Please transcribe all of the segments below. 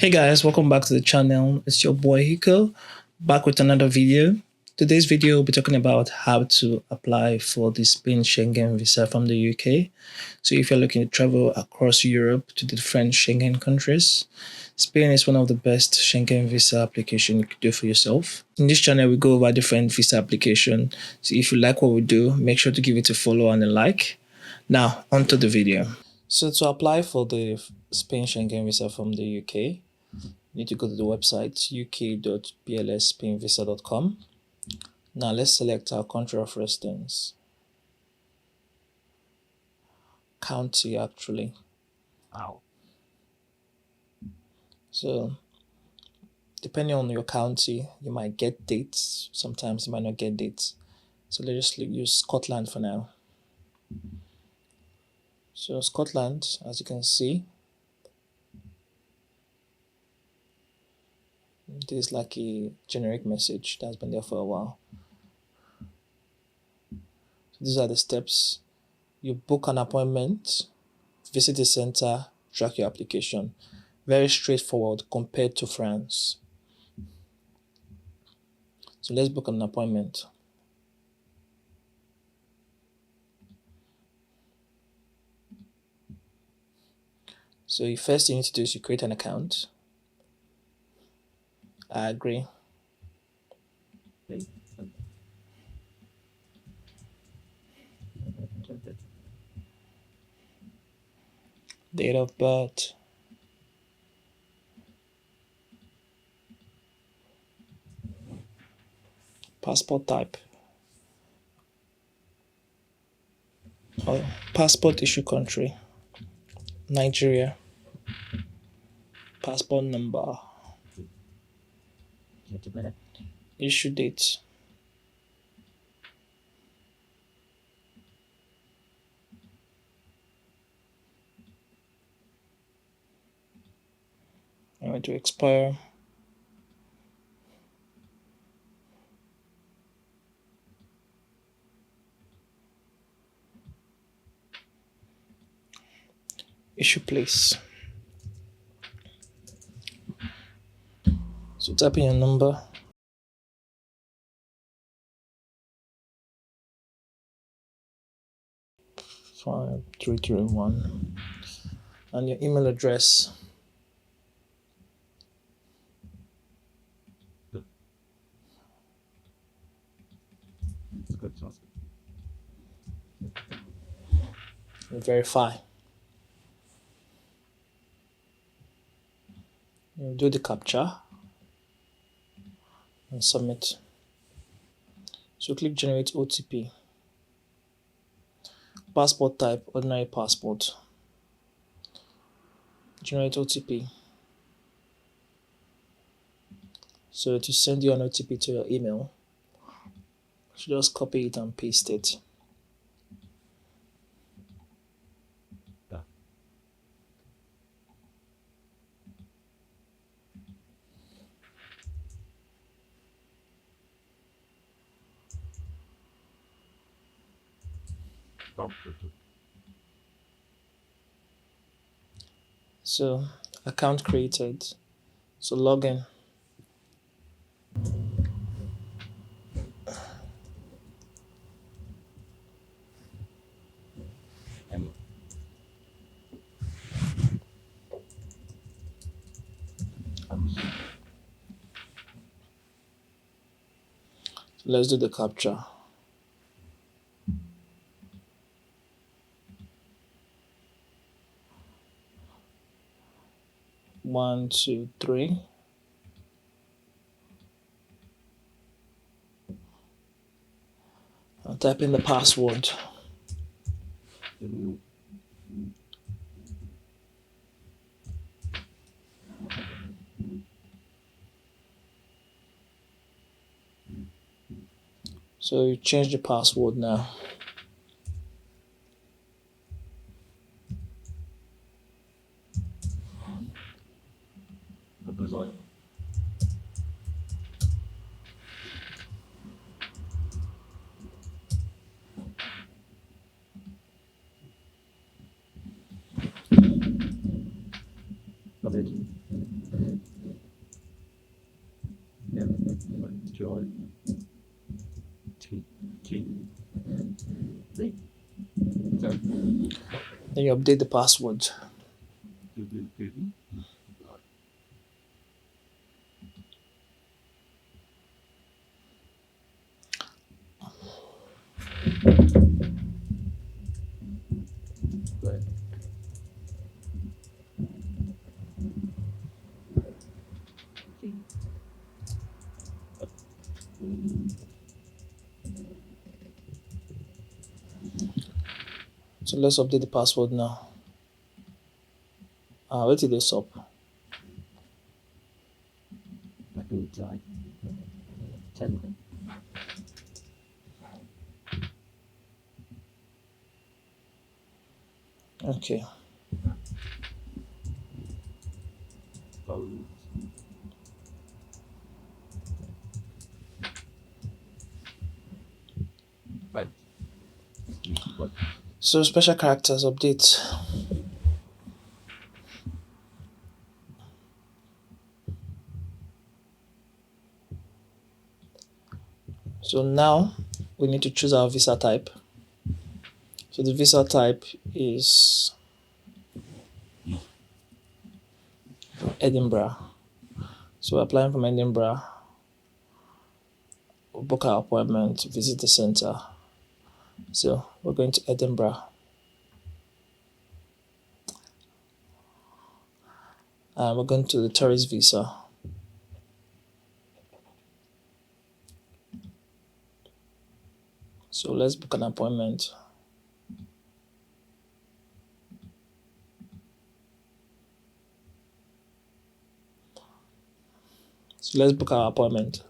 Hey guys, welcome back to the channel. It's your boy Hiko, back with another video. Today's video will be talking about how to apply for the Spain Schengen Visa from the UK. So if you're looking to travel across Europe to the different Schengen countries, Spain is one of the best Schengen Visa application you could do for yourself. In this channel, we go over different visa application. So if you like what we do, make sure to give it a follow and a like. Now, onto the video. So to apply for the Spain Schengen Visa from the UK, you need to go to the website uk.blsspainvisa.com. Now let's select our country of residence. County actually. Wow. So depending on your county, you might get dates. Sometimes you might not get dates. So let's just use Scotland for now. So Scotland, as you can see, this is like a generic message that's been there for a while. So these are the steps. You book an appointment, visit the center, track your application. Very straightforward compared to France. So let's book an appointment. So the first thing you need to do is you create an account. I agree. Date of birth. Passport type. Or passport issue country. Nigeria. Passport number. Issue date. I want to expire. Issue place. So type in your number. Five 331 and your email address. Verify. You do the captcha and submit. So click generate OTP. Passport type, ordinary passport. Generate OTP. So to send you an OTP to your email, you just copy it and paste it. So account created. So login. Let's do the captcha. 1, 2, 3. I'll type in the password. So you change the password now. John. Then you update the password. So let's update the password now. Wait till this up. Okay. So special characters update. So now we need to choose our visa type. So the visa type is Edinburgh. So we're applying from Edinburgh. We'll book our appointment, visit the center. So we're going to Edinburgh. And we're going to the tourist visa. So let's book an appointment. So let's book our appointment.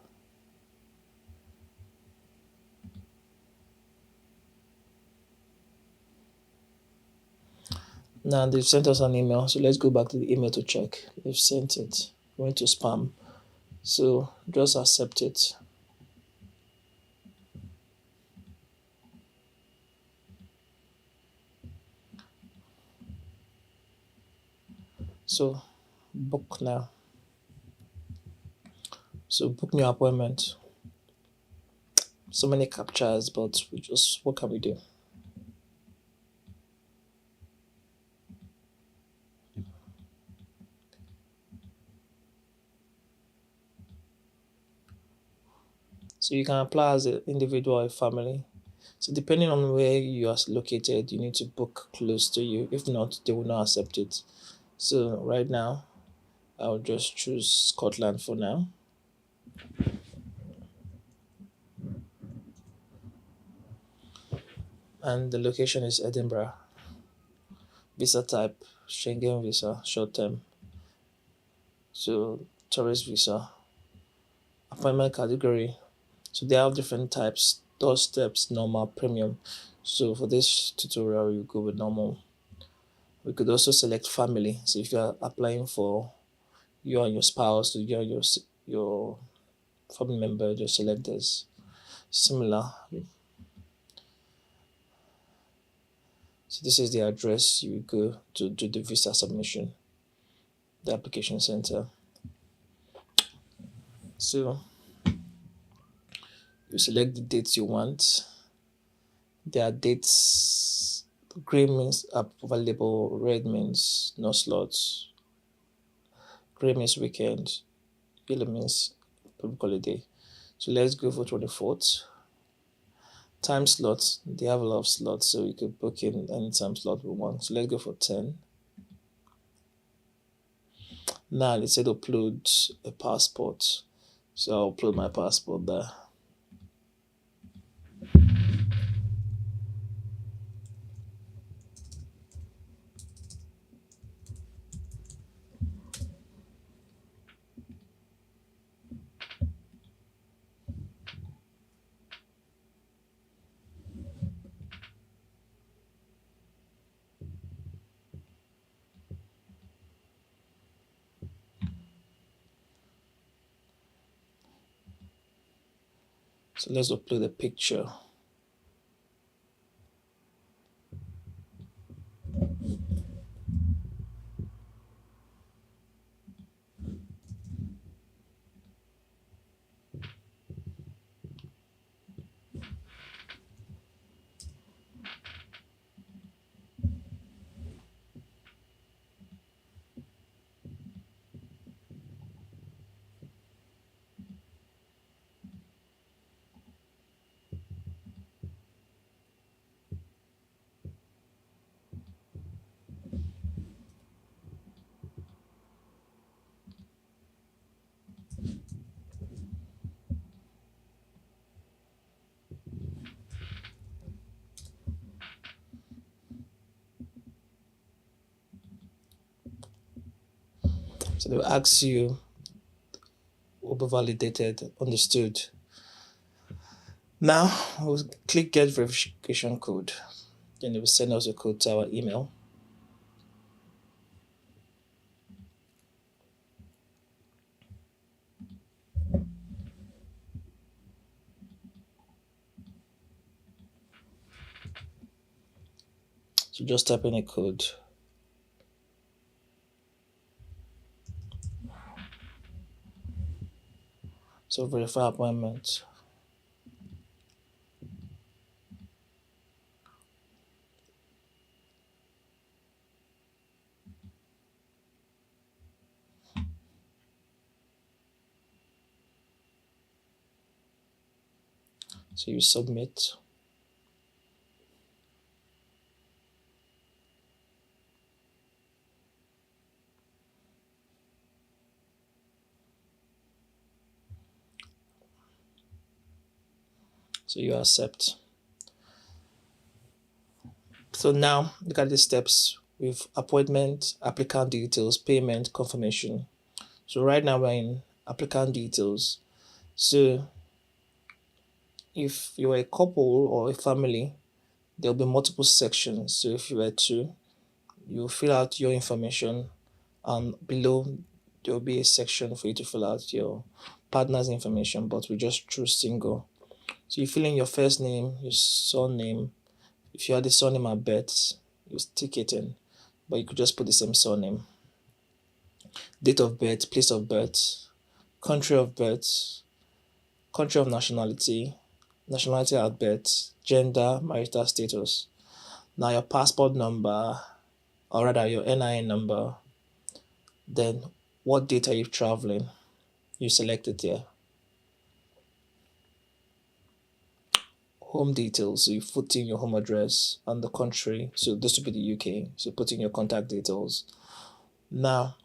Now they've sent us an email, so let's go back to the email to check. They've sent it. Went to spam. So just accept it. So book now. So book new appointment. So many captures, but what can we do? So you can apply as an individual or a family. So depending on where you are located, you need to book close to you. If not, they will not accept it. So right now, I'll just choose Scotland for now. And the location is Edinburgh. Visa type, Schengen Visa, short term. So tourist visa. Appointment category. So they have different types, doorsteps, normal, premium. So for this tutorial, you go with normal. We could also select family. So if you are applying for you and your spouse, you and your family member, just select this. Similar. So this is the address you go to do the visa submission, the application center. So you select the dates you want. There are dates. Green means available, red means no slots, gray means weekend, yellow means public holiday. So let's go for 24th. Time slots, they have a lot of slots, so you could book in any time slot we want. So let's go for 10. Now it said upload a passport. So I'll upload my passport there. So let's upload a picture. So they will ask you, will be validated, understood. Now we'll click get verification code. Then they will send us a code to our email. So just type in a code. So verify appointment. So you submit. So you accept. So now look at the steps with appointment, applicant details, payment, confirmation. So right now we're in applicant details. So if you're a couple or a family, there'll be multiple sections. So if you were two, you fill out your information, and below there'll be a section for you to fill out your partner's information, but we just choose single. So you fill in your first name, your surname. If you had the surname at birth, you stick it in, but you could just put the same surname. Date of birth, place of birth, country of birth, country of nationality, nationality at birth, gender, marital status. Now your passport number, or rather your NIN number. Then what date are you traveling? You select it here. Home details, so you put in your home address and the country. So this would be the UK. So put in your contact details. Now,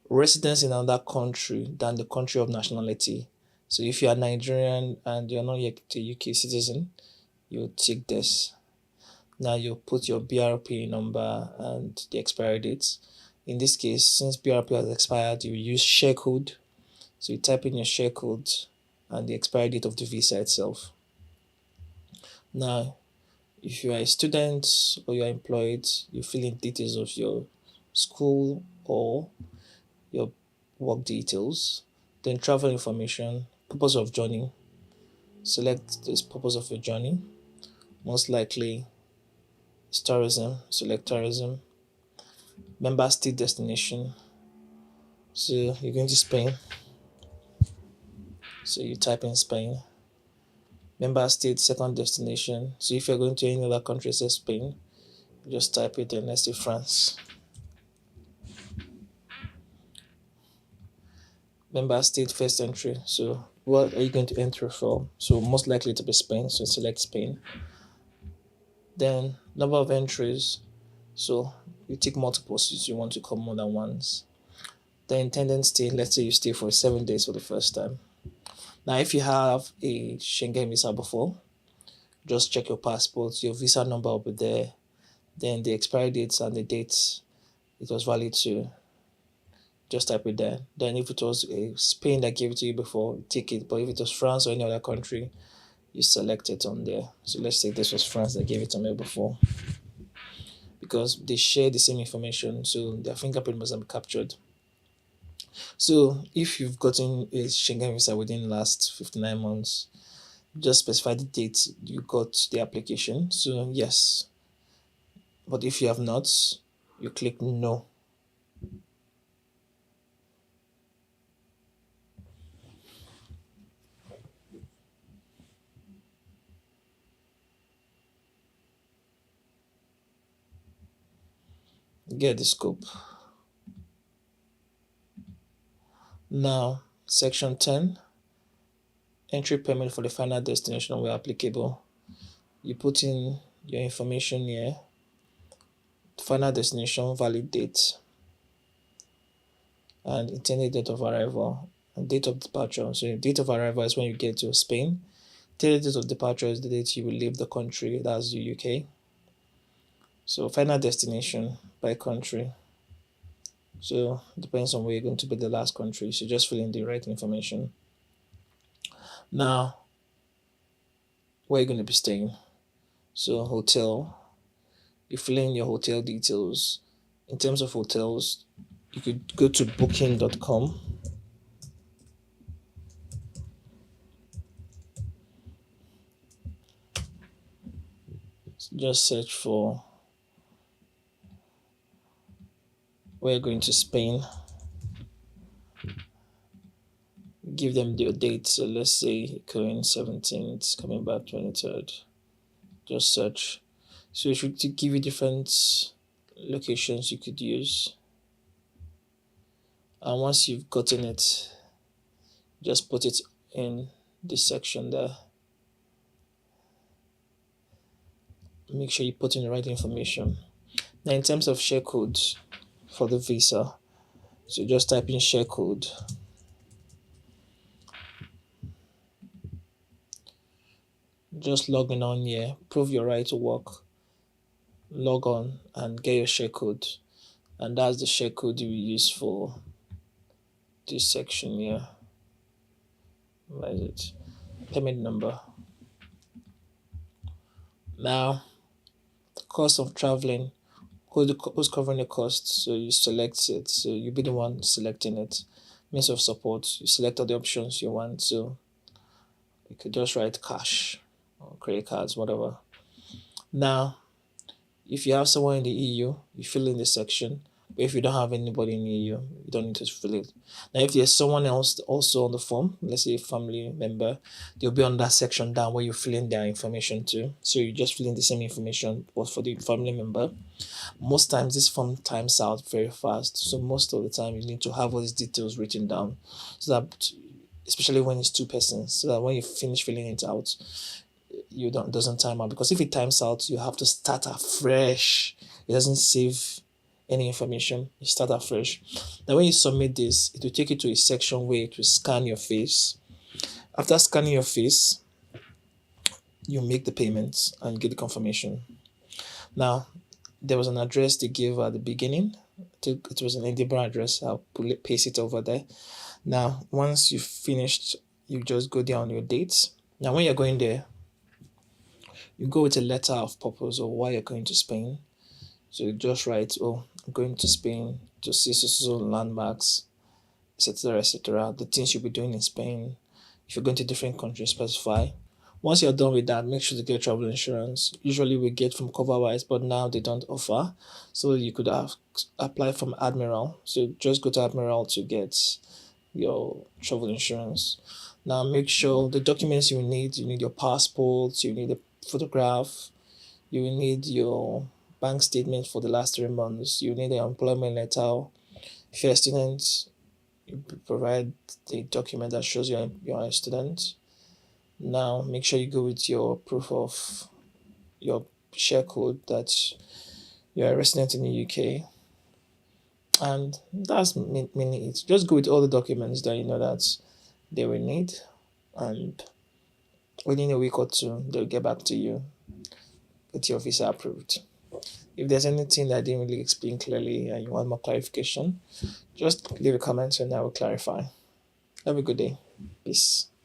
residence in another country than the country of nationality. So if you are Nigerian and you're not yet a UK citizen, you tick this. Now you put your BRP number and the expiry date. In this case, since BRP has expired, you use share code. So you type in your share code and the expiry date of the visa itself. Now, if you are a student or you are employed, you fill in details of your school or your work details, then travel information, purpose of journey. Select this purpose of your journey. Most likely it's tourism, select tourism. Member state destination. So you're going to Spain. So you type in Spain. Member state second destination. So if you're going to any other country, say Spain, just type it in. Let's say France. Member state first entry. So what are you going to enter for? So most likely to be Spain. So select Spain. Then number of entries. So you take multiples if you want to come more than once. The intended stay. Let's say you stay for 7 days for the first time. Now, if you have a Schengen visa before, just check your passport. Your visa number will be there. Then the expiry dates and the dates it was valid to. Just type it there. Then if it was Spain that gave it to you before, take it. But if it was France or any other country, you select it on there. So let's say this was France that gave it to me before. Because they share the same information, so their fingerprint must be captured. So if you've gotten a Schengen visa within the last 59 months, just specify the date you got the application. So yes. But if you have not, you click no. Get the scope. Now, section 10, entry payment for the final destination where applicable. You put in your information here, final destination, valid date, and intended date of arrival, and date of departure. So date of arrival is when you get to Spain. Intended date of departure is the date you will leave the country, that's the UK. So final destination by country. So it depends on where you're going to be the last country. So just fill in the right information. Now, where you're going to be staying. So hotel, you fill in your hotel details. In terms of hotels, you could go to booking.com. Just search for where you're going to Spain. Give them your date. So let's say going 17th, coming back 23rd. Just search. So it should give you different locations you could use. And once you've gotten it, just put it in this section there. Make sure you put in the right information. Now, in terms of share codes for the visa, so just type in share code. Just log in on here, prove your right to work, log on and get your share code. And that's the share code you will use for this section here. Where is it? Payment number. Now, cost of traveling. Who's covering the cost? So you select it. So you'll be the one selecting it. Means of support. You select all the options you want. So you could just write cash or credit cards, whatever. Now, if you have someone in the EU, you fill in this section. But if you don't have anybody in the EU, you don't need to fill it. Now, if there's someone else also on the form, let's say a family member, they'll be on that section down where you fill in their information too. So you just fill in the same information, but for the family member. Most times, this form times out very fast. So most of the time, you need to have all these details written down, so that, especially when it's two persons, so that when you finish filling it out, you don't doesn't time out, because if it times out you have to start afresh. It doesn't save any information. You start afresh. Now when you submit this, it will take you to a section where it will scan your face. After scanning your face, you make the payments and get the confirmation. Now there was an address they gave at the beginning. It was an Edinburgh address. I'll paste it over there. Now once you've finished, you just go down your dates. Now when you're going there, you go with a letter of purpose or why you're going to Spain. So you just write, oh, I'm going to Spain to see so landmarks, etc., etc. The things you'll be doing in Spain. If you're going to different countries, specify. Once you're done with that, make sure to get travel insurance. Usually we get from CoverWise, but now they don't offer. So you could have apply from Admiral. So just go to Admiral to get your travel insurance. Now make sure the documents you need your passport, you need a photograph, you will need your bank statement for the last 3 months, you need an employment letter. If you're a student, you provide the document that shows you're a student. Now make sure you go with your proof of your share code that you're a resident in the UK. And that's mainly it. Just go with all the documents that you know that they will need, and within a week or two, they'll get back to you with your visa approved. If there's anything that I didn't really explain clearly and you want more clarification, just leave a comment and I will clarify. Have a good day. Peace.